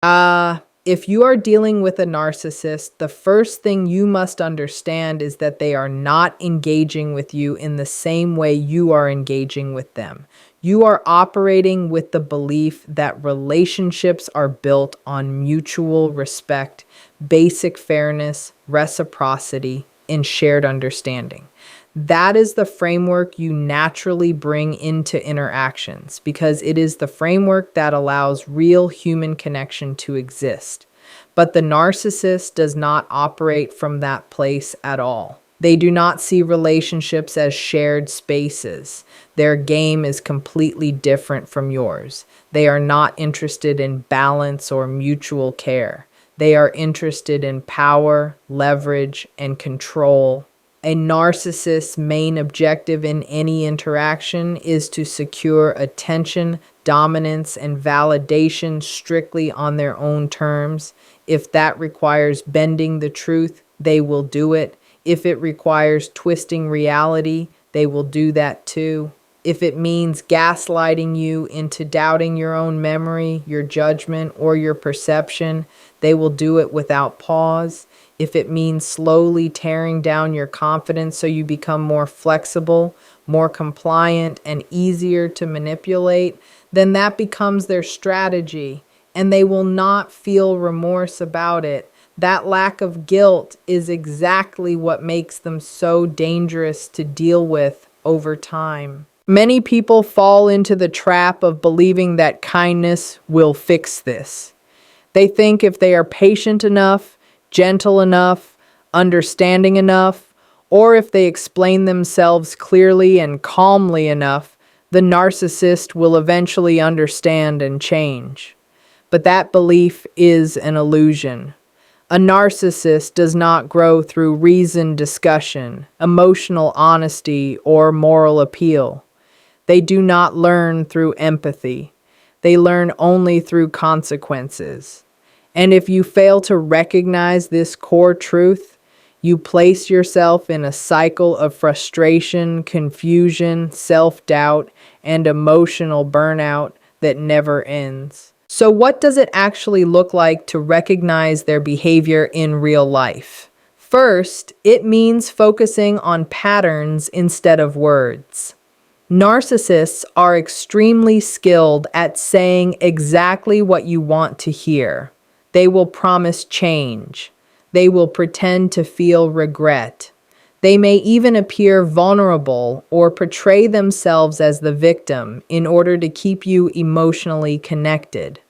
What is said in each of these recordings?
If you are dealing with a narcissist, the first thing you must understand is that they are not engaging with you in the same way you are engaging with them. You are operating with the belief that relationships are built on mutual respect, basic fairness, reciprocity, and shared understanding. That is the framework you naturally bring into interactions because it is the framework that allows real human connection to exist. But the narcissist does not operate from that place at all. They do not see relationships as shared spaces. Their game is completely different from yours. They are not interested in balance or mutual care. They are interested in power, leverage, and control. A narcissist's main objective in any interaction is to secure attention, dominance, and validation strictly on their own terms. If that requires bending the truth, they will do it. If it requires twisting reality, they will do that too. If it means gaslighting you into doubting your own memory, your judgment, or your perception, they will do it without pause. If it means slowly tearing down your confidence so you become more flexible, more compliant, and easier to manipulate, then that becomes their strategy, and they will not feel remorse about it. That lack of guilt is exactly what makes them so dangerous to deal with over time. Many people fall into the trap of believing that kindness will fix this. They think if they are patient enough, gentle enough, understanding enough, or if they explain themselves clearly and calmly enough, the narcissist will eventually understand and change. But that belief is an illusion. A narcissist does not grow through reasoned discussion, emotional honesty, or moral appeal. They do not learn through empathy. They learn only through consequences. And if you fail to recognize this core truth, you place yourself in a cycle of frustration, confusion, self-doubt, and emotional burnout that never ends. So what does it actually look like to recognize their behavior in real life? First, it means focusing on patterns instead of words. Narcissists are extremely skilled at saying exactly what you want to hear. They will promise change. They will pretend to feel regret. They may even appear vulnerable or portray themselves as the victim in order to keep you emotionally connected.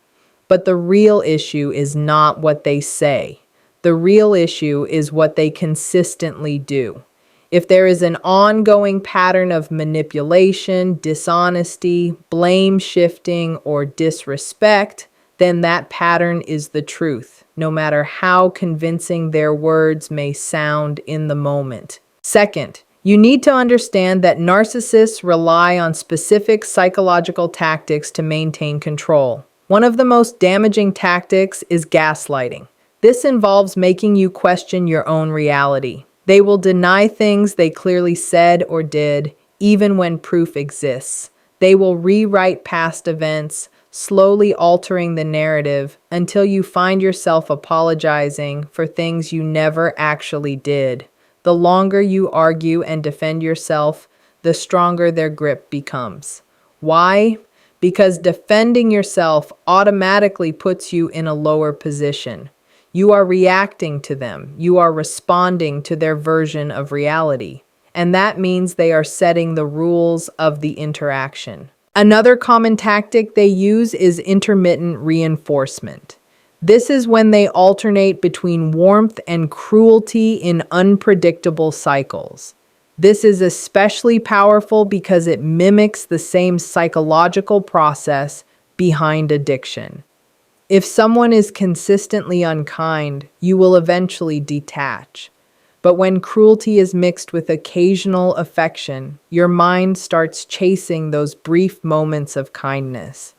But the real issue is not what they say. The real issue is what they consistently do. If there is an ongoing pattern of manipulation, dishonesty, blame shifting, or disrespect, then that pattern is the truth, no matter how convincing their words may sound in the moment. Second, you need to understand that narcissists rely on specific psychological tactics to maintain control. One of the most damaging tactics is gaslighting. This involves making you question your own reality. They will deny things they clearly said or did, even when proof exists. They will rewrite past events, slowly altering the narrative until you find yourself apologizing for things you never actually did. The longer you argue and defend yourself, the stronger their grip becomes. Why? Because defending yourself automatically puts you in a lower position. You are reacting to them. You are responding to their version of reality. And that means they are setting the rules of the interaction. Another common tactic they use is intermittent reinforcement. This is when they alternate between warmth and cruelty in unpredictable cycles. This is especially powerful because it mimics the same psychological process behind addiction. If someone is consistently unkind, you will eventually detach. But when cruelty is mixed with occasional affection, your mind starts chasing those brief moments of kindness.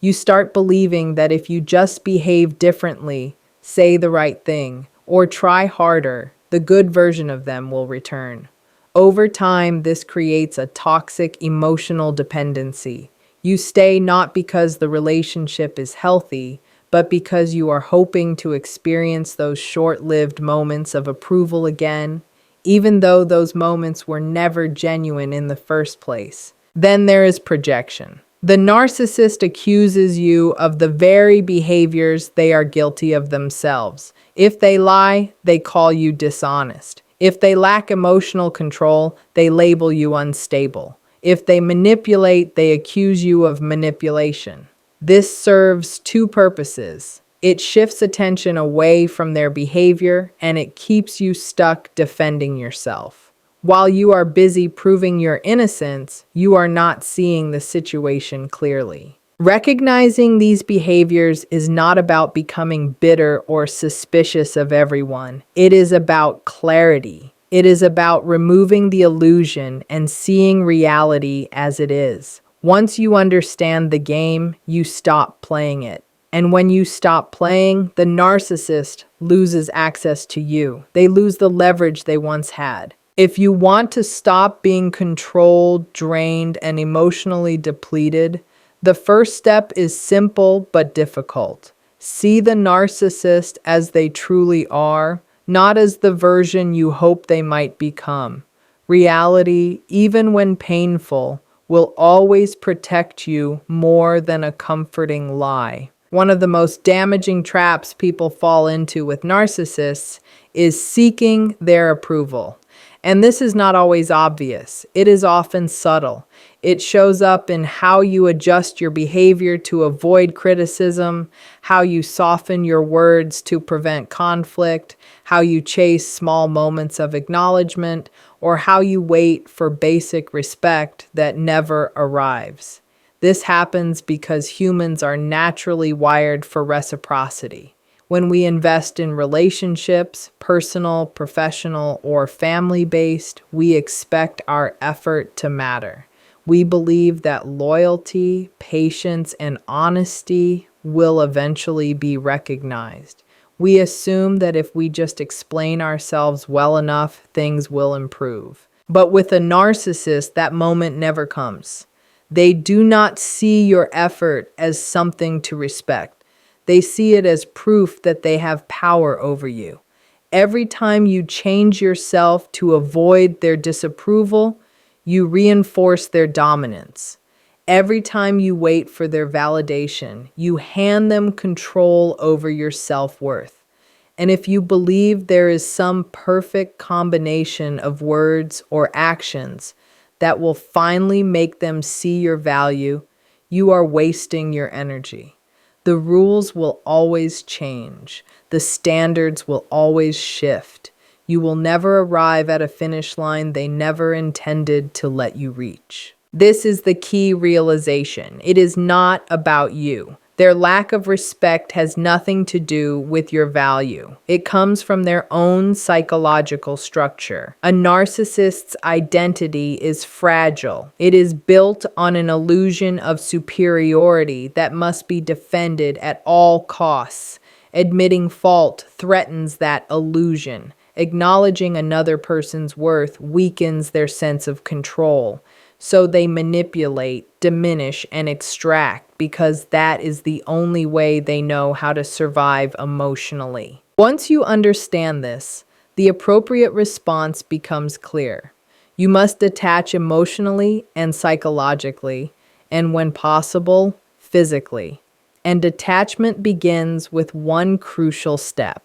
You start believing that if you just behave differently, say the right thing, or try harder, the good version of them will return. Over time, this creates a toxic emotional dependency. You stay not because the relationship is healthy, but because you are hoping to experience those short-lived moments of approval again, even though those moments were never genuine in the first place. Then there is projection. The narcissist accuses you of the very behaviors they are guilty of themselves. If they lie, they call you dishonest. If they lack emotional control, they label you unstable. If they manipulate, they accuse you of manipulation. This serves two purposes. It shifts attention away from their behavior, and it keeps you stuck defending yourself. While you are busy proving your innocence, you are not seeing the situation clearly. Recognizing these behaviors is not about becoming bitter or suspicious of everyone. It is about clarity. It is about removing the illusion and seeing reality as it is. Once you understand the game, you stop playing it. And when you stop playing, the narcissist loses access to you. They lose the leverage they once had. If you want to stop being controlled, drained, and emotionally depleted, the first step is simple but difficult. See the narcissist as they truly are, not as the version you hope they might become. Reality, even when painful, will always protect you more than a comforting lie. One of the most damaging traps people fall into with narcissists is seeking their approval. And this is not always obvious. It is often subtle. It shows up in how you adjust your behavior to avoid criticism, how you soften your words to prevent conflict, how you chase small moments of acknowledgement, or how you wait for basic respect that never arrives. This happens because humans are naturally wired for reciprocity. When we invest in relationships, personal, professional, or family-based, we expect our effort to matter. We believe that loyalty, patience, and honesty will eventually be recognized. We assume that if we just explain ourselves well enough, things will improve. But with a narcissist, that moment never comes. They do not see your effort as something to respect. They see it as proof that they have power over you. Every time you change yourself to avoid their disapproval, you reinforce their dominance. Every time you wait for their validation, you hand them control over your self-worth. And if you believe there is some perfect combination of words or actions that will finally make them see your value, you are wasting your energy. The rules will always change. The standards will always shift. You will never arrive at a finish line they never intended to let you reach. This is the key realization. It is not about you. Their lack of respect has nothing to do with your value. It comes from their own psychological structure. A narcissist's identity is fragile. It is built on an illusion of superiority that must be defended at all costs. Admitting fault threatens that illusion. Acknowledging another person's worth weakens their sense of control. So they manipulate, diminish, and extract because that is the only way they know how to survive emotionally. Once you understand this, the appropriate response becomes clear. You must detach emotionally and psychologically, and when possible, physically. And detachment begins with one crucial step.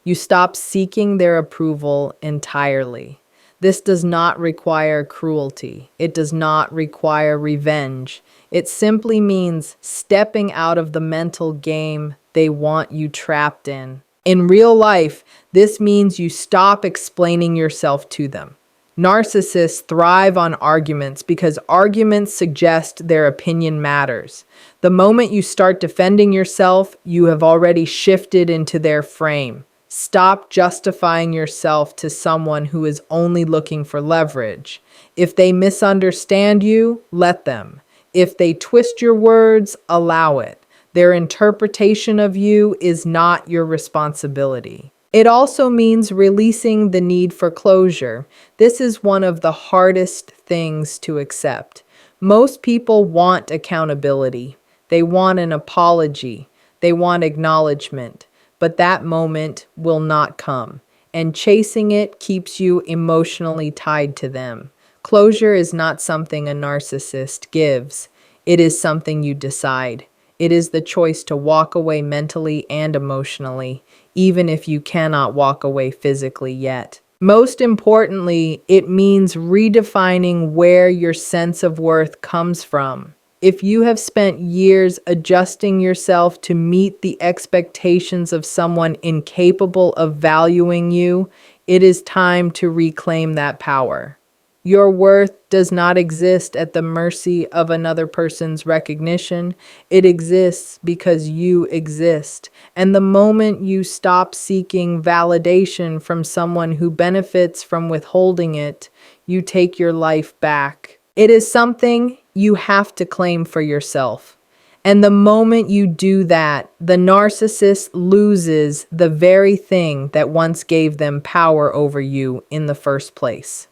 You stop seeking their approval entirely. This does not require cruelty. It does not require revenge. It simply means stepping out of the mental game they want you trapped in. In real life, this means you stop explaining yourself to them. Narcissists thrive on arguments because arguments suggest their opinion matters. The moment you start defending yourself, you have already shifted into their frame. Stop justifying yourself to someone who is only looking for leverage. If they misunderstand you, let them. If they twist your words, allow it. Their interpretation of you is not your responsibility. It also means releasing the need for closure. This is one of the hardest things to accept. Most people want accountability. They want an apology. They want acknowledgement, but that moment will not come, and chasing it keeps you emotionally tied to them. Closure is not something a narcissist gives, it is something you decide. It is the choice to walk away mentally and emotionally, even if you cannot walk away physically yet. Most importantly, it means redefining where your sense of worth comes from. If you have spent years adjusting yourself to meet the expectations of someone incapable of valuing you, it is time to reclaim that power. Your worth does not exist at the mercy of another person's recognition. It exists because you exist. And the moment you stop seeking validation from someone who benefits from withholding it, you take your life back. It is something you have to claim for yourself. And the moment you do that, the narcissist loses the very thing that once gave them power over you in the first place.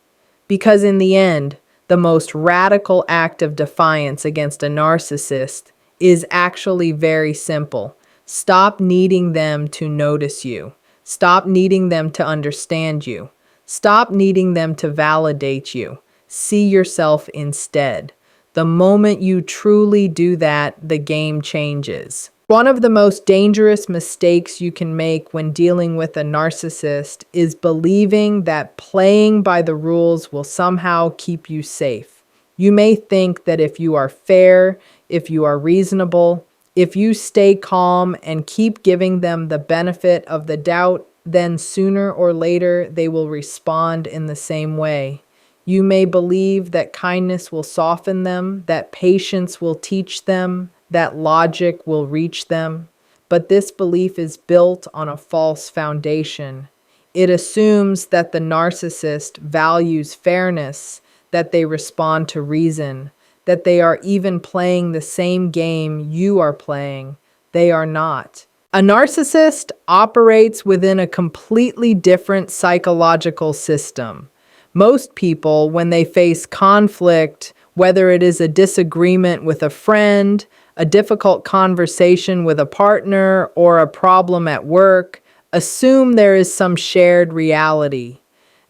Because in the end, the most radical act of defiance against a narcissist is actually very simple. Stop needing them to notice you. Stop needing them to understand you. Stop needing them to validate you. See yourself instead. The moment you truly do that, the game changes. One of the most dangerous mistakes you can make when dealing with a narcissist is believing that playing by the rules will somehow keep you safe. You may think that if you are fair, if you are reasonable, if you stay calm and keep giving them the benefit of the doubt, then sooner or later they will respond in the same way. You may believe that kindness will soften them, that patience will teach them, that logic will reach them, but this belief is built on a false foundation. It assumes that the narcissist values fairness, that they respond to reason, that they are even playing the same game you are playing. They are not. A narcissist operates within a completely different psychological system. Most people, when they face conflict, whether it is a disagreement with a friend, a difficult conversation with a partner, or a problem at work, assume there is some shared reality.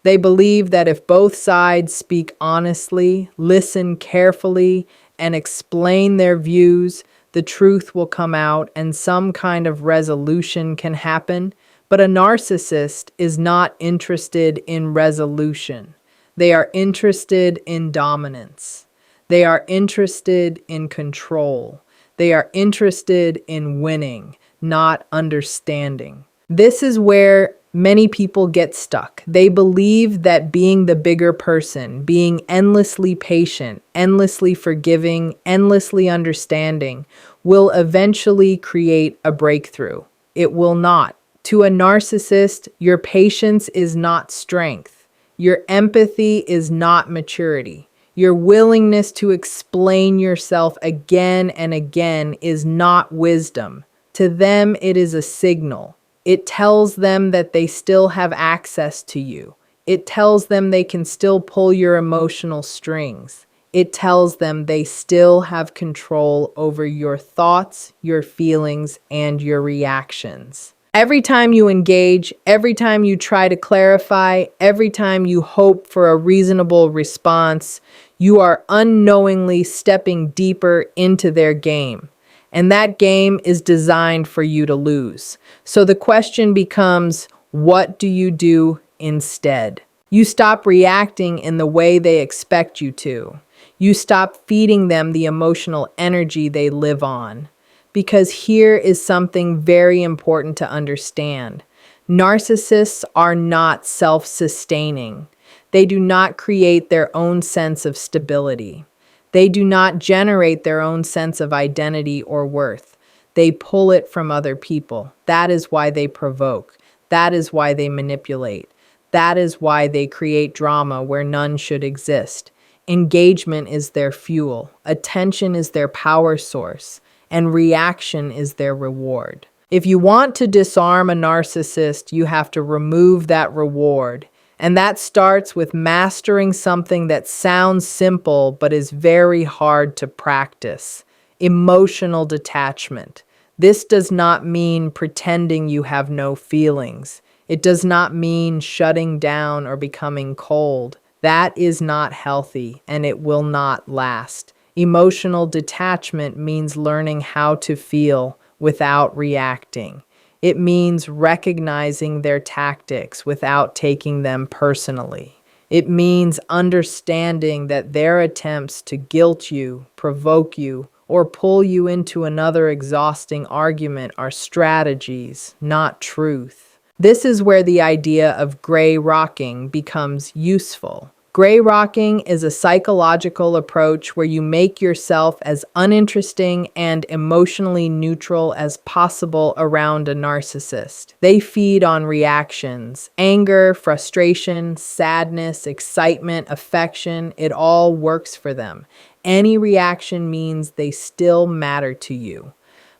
They believe that if both sides speak honestly, listen carefully, and explain their views, the truth will come out and some kind of resolution can happen. But a narcissist is not interested in resolution. They are interested in dominance. They are interested in control. They are interested in winning, not understanding. This is where many people get stuck. They believe that being the bigger person, being endlessly patient, endlessly forgiving, endlessly understanding, will eventually create a breakthrough. It will not. To a narcissist, your patience is not strength. Your empathy is not maturity. Your willingness to explain yourself again and again is not wisdom. To them, it is a signal. It tells them that they still have access to you. It tells them they can still pull your emotional strings. It tells them they still have control over your thoughts, your feelings, and your reactions. Every time you engage, every time you try to clarify, every time you hope for a reasonable response, you are unknowingly stepping deeper into their game. And that game is designed for you to lose. So the question becomes, what do you do instead? You stop reacting in the way they expect you to. You stop feeding them the emotional energy they live on. Because here is something very important to understand. Narcissists are not self-sustaining. They do not create their own sense of stability. They do not generate their own sense of identity or worth. They pull it from other people. That is why they provoke. That is why they manipulate. That is why they create drama where none should exist. Engagement is their fuel. Attention is their power source. And reaction is their reward. If you want to disarm a narcissist, you have to remove that reward. And that starts with mastering something that sounds simple but is very hard to practice: emotional detachment. This does not mean pretending you have no feelings. It does not mean shutting down or becoming cold. That is not healthy and it will not last. Emotional detachment means learning how to feel without reacting. It means recognizing their tactics without taking them personally. It means understanding that their attempts to guilt you, provoke you, or pull you into another exhausting argument are strategies, not truth. This is where the idea of gray rocking becomes useful. Gray rocking is a psychological approach where you make yourself as uninteresting and emotionally neutral as possible around a narcissist. They feed on reactions, anger, frustration, sadness, excitement, affection. It all works for them. Any reaction means they still matter to you.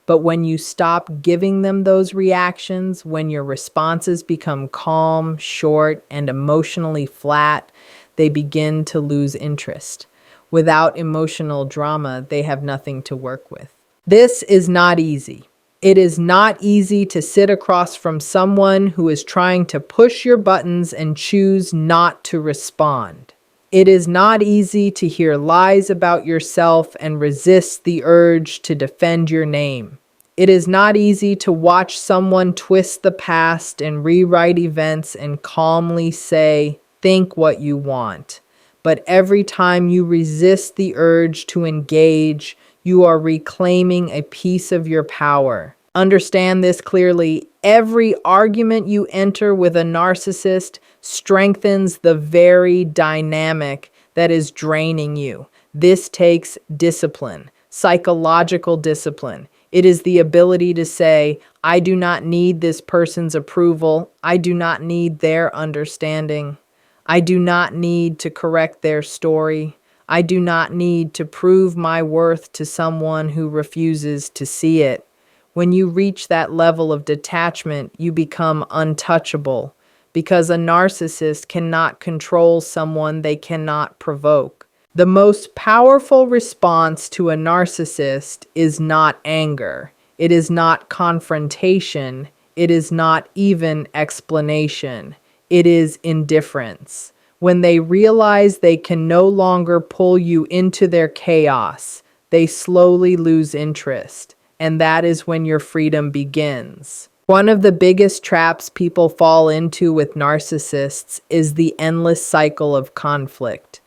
But when you stop giving them those reactions, when your responses become calm, short, and emotionally flat, they begin to lose interest. Without emotional drama, they have nothing to work with. This is not easy. It is not easy to sit across from someone who is trying to push your buttons and choose not to respond. It is not easy to hear lies about yourself and resist the urge to defend your name. It is not easy to watch someone twist the past and rewrite events and calmly say, think what you want. But every time you resist the urge to engage, you are reclaiming a piece of your power. Understand this clearly. Every argument you enter with a narcissist strengthens the very dynamic that is draining you. This takes discipline, psychological discipline. It is the ability to say, I do not need this person's approval. I do not need their understanding. I do not need to correct their story. I do not need to prove my worth to someone who refuses to see it. When you reach that level of detachment, you become untouchable because a narcissist cannot control someone they cannot provoke. The most powerful response to a narcissist is not anger. It is not confrontation. It is not even explanation. It is indifference. When they realize they can no longer pull you into their chaos, they slowly lose interest. And that is when your freedom begins. One of the biggest traps people fall into with narcissists is the endless cycle of conflict.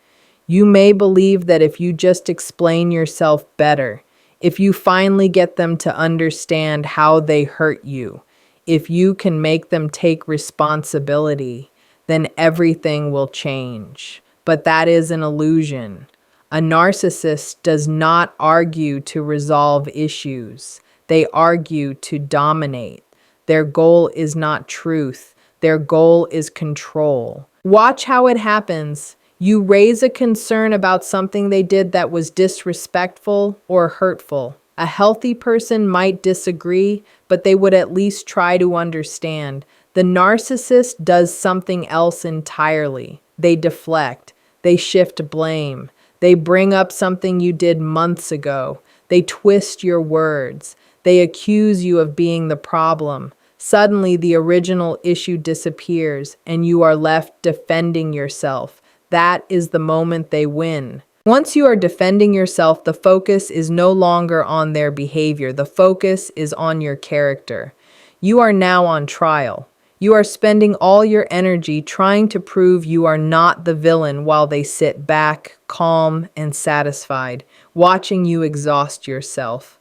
You may believe that if you just explain yourself better, if you finally get them to understand how they hurt you, if you can make them take responsibility, then everything will change. But that is an illusion. A narcissist does not argue to resolve issues. They argue to dominate. Their goal is not truth. Their goal is control. Watch how it happens. You raise a concern about something they did that was disrespectful or hurtful. A healthy person might disagree, but they would at least try to understand. The narcissist does something else entirely. They deflect. They shift blame. They bring up something you did months ago. They twist your words. They accuse you of being the problem. Suddenly, the original issue disappears, and you are left defending yourself. That is the moment they win. Once you are defending yourself, the focus is no longer on their behavior. The focus is on your character. You are now on trial. You are spending all your energy trying to prove you are not the villain while they sit back, calm and satisfied, watching you exhaust yourself.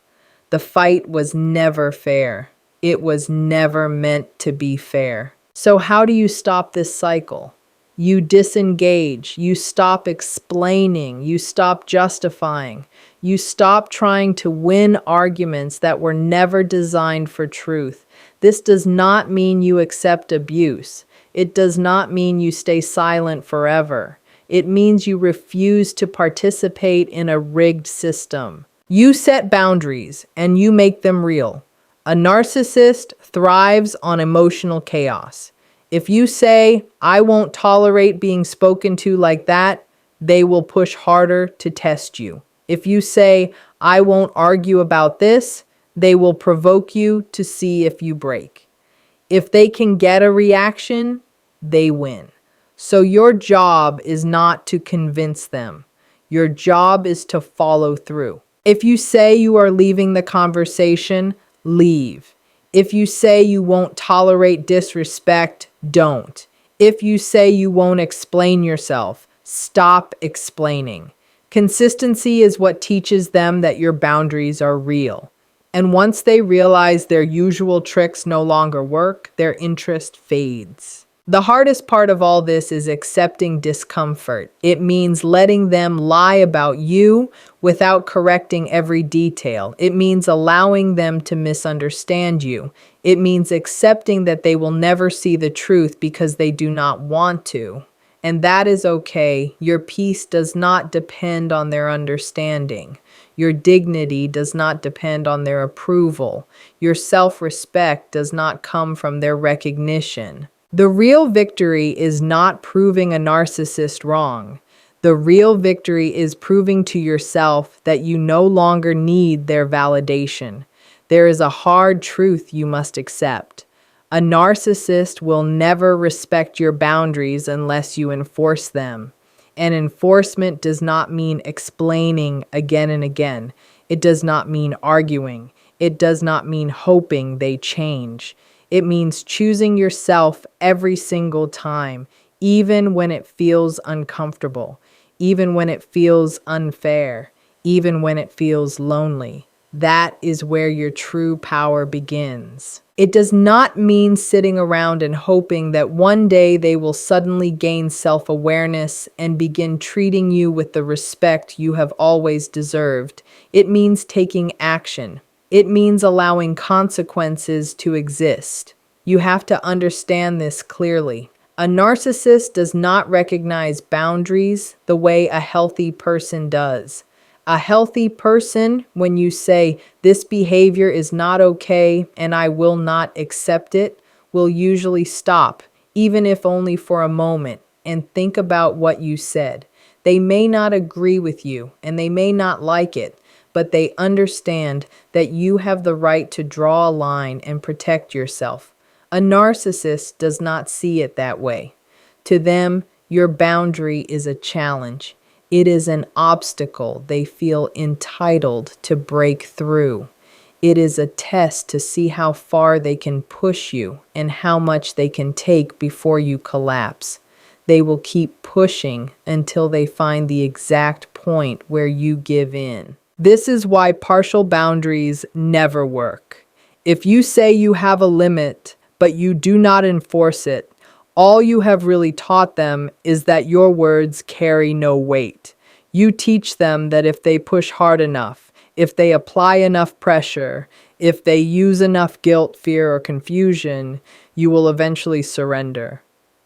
The fight was never fair. It was never meant to be fair. So how do you stop this cycle? You disengage. You stop explaining. You stop justifying. You stop trying to win arguments that were never designed for truth. This does not mean you accept abuse. It does not mean you stay silent forever. It means you refuse to participate in a rigged system. You set boundaries and you make them real. A narcissist thrives on emotional chaos. If you say, I won't tolerate being spoken to like that, they will push harder to test you. If you say, I won't argue about this, They will provoke you to see if you break. If they can get a reaction, they win. So your job is not to convince them. Your job is to follow through. If you say you are leaving the conversation, leave. If you say you won't tolerate disrespect, don't. If you say you won't explain yourself, stop explaining. Consistency is what teaches them that your boundaries are real. And once they realize their usual tricks no longer work, their interest fades. The hardest part of all this is accepting discomfort. It means letting them lie about you without correcting every detail. It means allowing them to misunderstand you. It means accepting that they will never see the truth because they do not want to. And that is okay. Your peace does not depend on their understanding. Your dignity does not depend on their approval. Your self-respect does not come from their recognition. The real victory is not proving a narcissist wrong. The real victory is proving to yourself that you no longer need their validation. There is a hard truth you must accept. A narcissist will never respect your boundaries unless you enforce them. And enforcement does not mean explaining again and again. It does not mean arguing. It does not mean hoping they change. It means choosing yourself every single time, even when it feels uncomfortable, even when it feels unfair, even when it feels lonely. That is where your true power begins. It does not mean sitting around and hoping that one day they will suddenly gain self-awareness and begin treating you with the respect you have always deserved. It means taking action. It means allowing consequences to exist. You have to understand this clearly. A narcissist does not recognize boundaries the way a healthy person does. A healthy person, when you say, this behavior is not okay and I will not accept it, will usually stop, even if only for a moment, and think about what you said. They may not agree with you and they may not like it, but they understand that you have the right to draw a line and protect yourself. A narcissist does not see it that way. To them, your boundary is a challenge. It is an obstacle they feel entitled to break through. It is a test to see how far they can push you and how much they can take before you collapse. They will keep pushing until they find the exact point where you give in. This is why partial boundaries never work. If you say you have a limit, but you do not enforce it, all you have really taught them is that your words carry no weight. You teach them that if they push hard enough, if they apply enough pressure, if they use enough guilt, fear, or confusion, you will eventually surrender.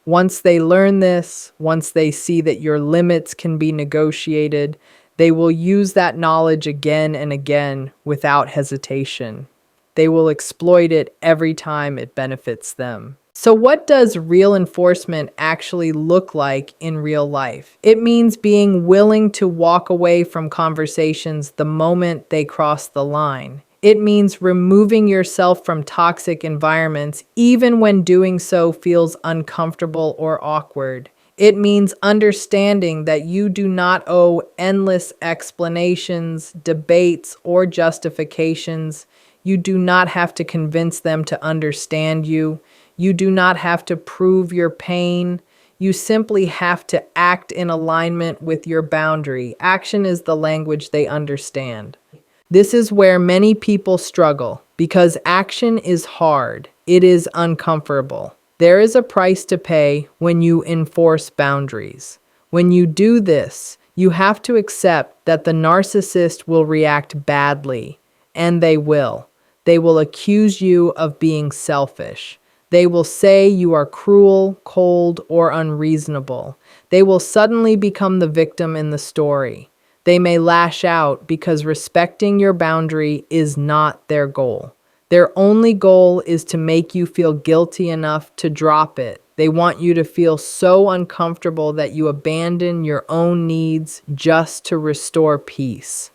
Once they learn this, once they see that your limits can be negotiated, they will use that knowledge again and again without hesitation. They will exploit it every time it benefits them. So what does real enforcement actually look like in real life? It means being willing to walk away from conversations the moment they cross the line. It means removing yourself from toxic environments even when doing so feels uncomfortable or awkward. It means understanding that you do not owe endless explanations, debates, or justifications. You do not have to convince them to understand you. You do not have to prove your pain. You simply have to act in alignment with your boundary. Action is the language they understand. This is where many people struggle because action is hard. It is uncomfortable. There is a price to pay when you enforce boundaries. When you do this, you have to accept that the narcissist will react badly, and they will. They will accuse you of being selfish. They will say you are cruel, cold, or unreasonable. They will suddenly become the victim in the story. They may lash out because respecting your boundary is not their goal. Their only goal is to make you feel guilty enough to drop it. They want you to feel so uncomfortable that you abandon your own needs just to restore peace.